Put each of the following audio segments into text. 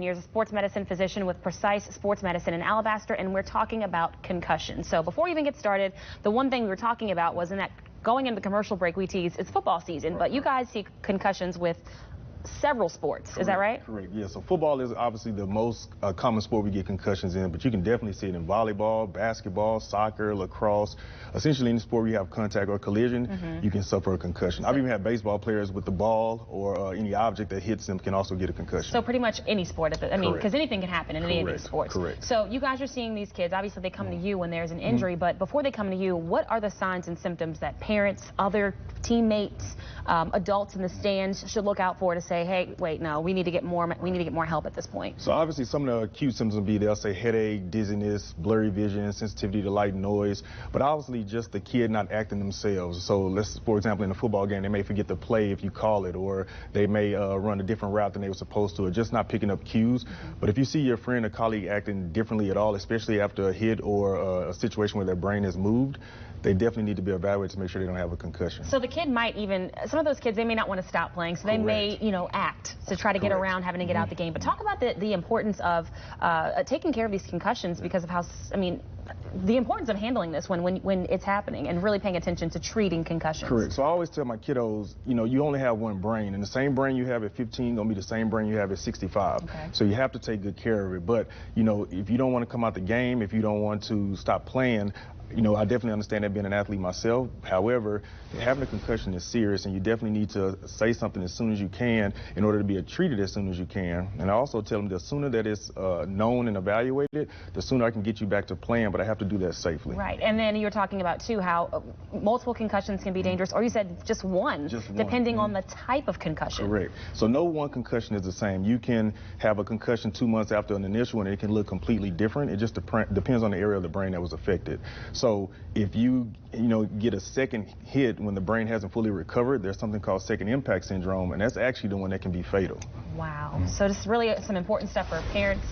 Years, a sports medicine physician with Precise Sports Medicine in Alabaster, and we're talking about concussions. So before we even get started, the one thing we were talking about was in that going into the commercial break, we teased it's football season, but you guys see concussions with several sports. Correct, is that right? Correct. Yeah. So football is obviously the most common sport we get concussions in, but you can definitely see it in volleyball, basketball, soccer, lacrosse. Essentially, any sport where you have contact or collision, you can suffer a concussion. I've even had baseball players with the ball or any object that hits them can also get a concussion. So pretty much any sport. I mean, because anything can happen in any of these sports. Correct. So you guys are seeing these kids. Obviously, they come to you when there's an injury, but before they come to you, what are the signs and symptoms that parents, other teammates, adults in the stands should look out for to say, hey, wait, no, we need to get more help at this point? So obviously some of the acute symptoms will be, they'll say headache, dizziness, blurry vision, sensitivity to light and noise, but obviously just the kid not acting themselves. So let's, for example, in a football game, they may forget to play if you call it, or they may run a different route than they were supposed to, or just not picking up cues. But if you see your friend or colleague acting differently at all, especially after a hit or a situation where their brain has moved, they definitely need to be evaluated to make sure they don't have a concussion. So the kid might even, some of those kids, they may not want to stop playing, so they may, act to try to get around having to get out the game. But talk about the importance of taking care of these concussions, because of how, the importance of handling this when it's happening and really paying attention to treating concussions. Correct. So I always tell my kiddos, you only have one brain, and the same brain you have at 15 gonna be the same brain you have at 65. Okay. So you have to take good care of it. But if you don't want to come out the game, if you don't want to stop playing, I definitely understand that, being an athlete myself. However, having a concussion is serious, and you definitely need to say something as soon as you can in order to be treated as soon as you can. And I also tell them the sooner that it's known and evaluated, the sooner I can get you back to playing, but I have to do that safely. Right. And then you were talking about, too, how multiple concussions can be dangerous, or you said just one, depending on the type of concussion. Correct. So no one concussion is the same. You can have a concussion 2 months after an initial, and it can look completely different. It just depends on the area of the brain that was affected. So if you get a second hit when the brain hasn't fully recovered, there's something called second impact syndrome, and that's actually the one that can be fatal. Wow. So this is really some important stuff for parents,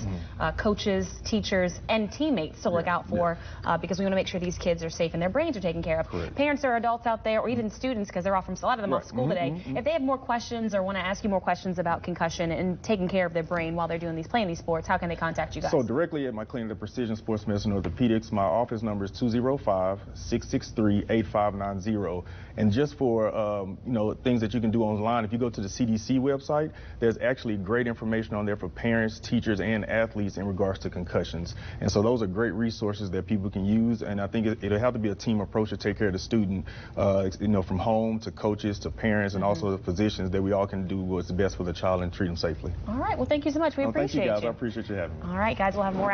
coaches, teachers, and teammates to look out for, because we want to make sure these kids are safe and their brains are taken care of. Correct. Parents or adults out there, or even students, because they're off from a lot of them off school today, if they have more questions or want to ask you more questions about concussion and taking care of their brain while they're playing these sports, how can they contact you guys? So directly at my clinic, the Precision Sports Medicine Orthopedics, my office number is 205-663-8590. And just for things that you can do online, if you go to the CDC website, there's actually great information on there for parents, teachers, and athletes in regards to concussions. And so those are great resources that people can use, and I think it'll have to be a team approach to take care of the student, from home to coaches to parents, and also the physicians, that we all can do what's best for the child and treat them safely. All right. Well, thank you so much. We appreciate you. Thank you, guys. you. I appreciate you having me. All right, guys. We'll have more after